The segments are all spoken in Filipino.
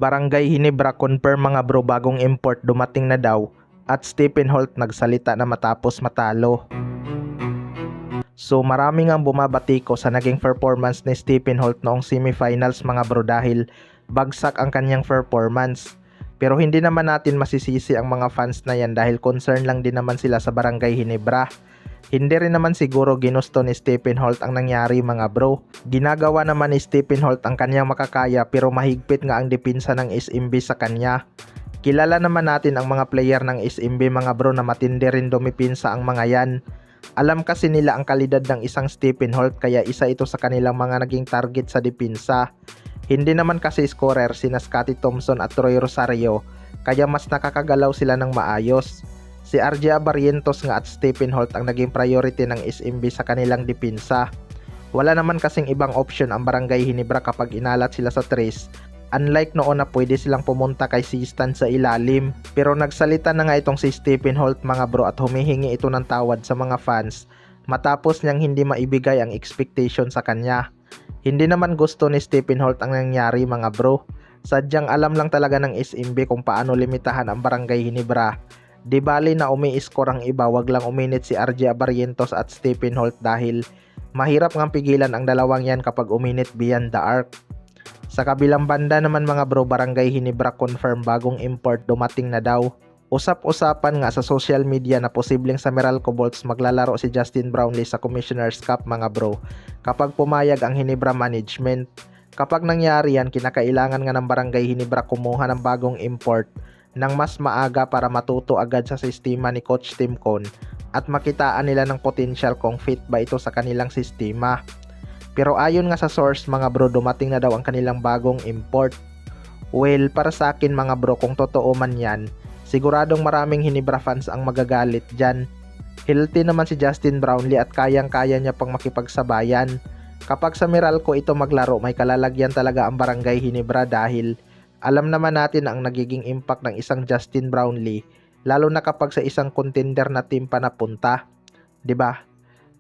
Barangay Hinebra confirm mga bro bagong import dumating na daw at Stephen Holt nagsalita na matapos matalo. So marami ngang bumabatiko sa naging performance ni Stephen Holt noong semifinals mga bro dahil bagsak ang kanyang performance. Pero hindi naman natin masisisi ang mga fans na yan dahil concern lang din naman sila sa Barangay Hinebra. Hindi rin naman siguro ginusto ni Stephen Holt ang nangyari mga bro. Ginagawa naman ni Stephen Holt ang kanyang makakaya pero mahigpit nga ang depensa ng SMB sa kanya. Kilala naman natin ang mga player ng SMB mga bro na matindi rin dumipinsa ang mga yan. Alam kasi nila ang kalidad ng isang Stephen Holt kaya isa ito sa kanilang mga naging target sa depensa. Hindi naman kasi scorer sina Scottie Thompson at Troy Rosario kaya mas nakakagalaw sila ng maayos. Si RJ Barrientos nga at Stephen Holt ang naging priority ng SMB sa kanilang depensa. Wala naman kasing ibang option ang Barangay Hinebra kapag inalat sila sa tres. Unlike noon na pwede silang pumunta kay Sistan sa ilalim. Pero nagsalita na nga itong si Stephen Holt mga bro at humihingi ito ng tawad sa mga fans matapos niyang hindi maibigay ang expectation sa kanya. Hindi naman gusto ni Stephen Holt ang nangyari mga bro. Sadyang alam lang talaga ng SMB kung paano limitahan ang Barangay Hinebra. Di bali na umi-score ang iba, wag lang uminit si RJ Barrientos at Stephen Holt dahil mahirap ngang pigilan ang dalawang yan kapag uminit beyond the arc. Sa kabilang banda naman mga bro, Barangay Hinebra confirm bagong import dumating na daw. Usap-usapan nga sa social media na posibleng sa Meralco Bolts maglalaro si Justin Brownlee sa Commissioner's Cup mga bro kapag pumayag ang Hinebra management. Kapag nangyari yan, kinakailangan nga ng Barangay Hinebra kumuha ng bagong import nang mas maaga para matuto agad sa sistema ni Coach Tim Con at makitaan nila ng potential kung fit ba ito sa kanilang sistema. Pero ayon nga sa source mga bro, dumating na daw ang kanilang bagong import. Well, para sa akin mga bro, kung totoo man yan, siguradong maraming Hinebra fans ang magagalit dyan. Healthy naman si Justin Brownlee at kayang-kaya niya pang makipagsabayan. Kapag sa Meralco ito maglaro, may kalalagyan talaga ang Barangay Hinebra dahil alam naman natin ang nagiging impact ng isang Justin Brownlee lalo na kapag sa isang contender na team pa napunta, 'di ba?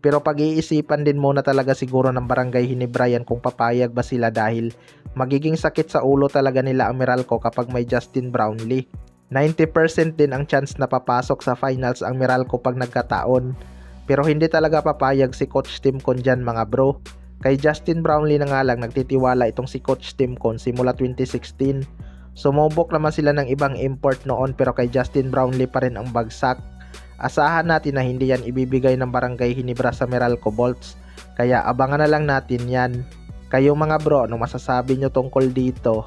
Pero pag-iisipan din muna talaga siguro ng Barangay Hinebra yan kung papayag ba sila dahil magiging sakit sa ulo talaga nila ang Meralco kapag may Justin Brownlee. 90% din ang chance na papasok sa finals ang Meralco pag nagkataon. Pero hindi talaga papayag si Coach Tim Con dyan mga bro. Kay Justin Brownlee na nga lang nagtitiwala itong si Coach Tim Con simula 2016. Sumubok naman sila ng ibang import noon pero kay Justin Brownlee pa rin ang bagsak. Asahan natin na hindi yan ibibigay ng Barangay Hinebra sa Meralco Bolts. Kaya abangan na lang natin yan. Kayo mga bro, ano masasabi nyo tungkol dito?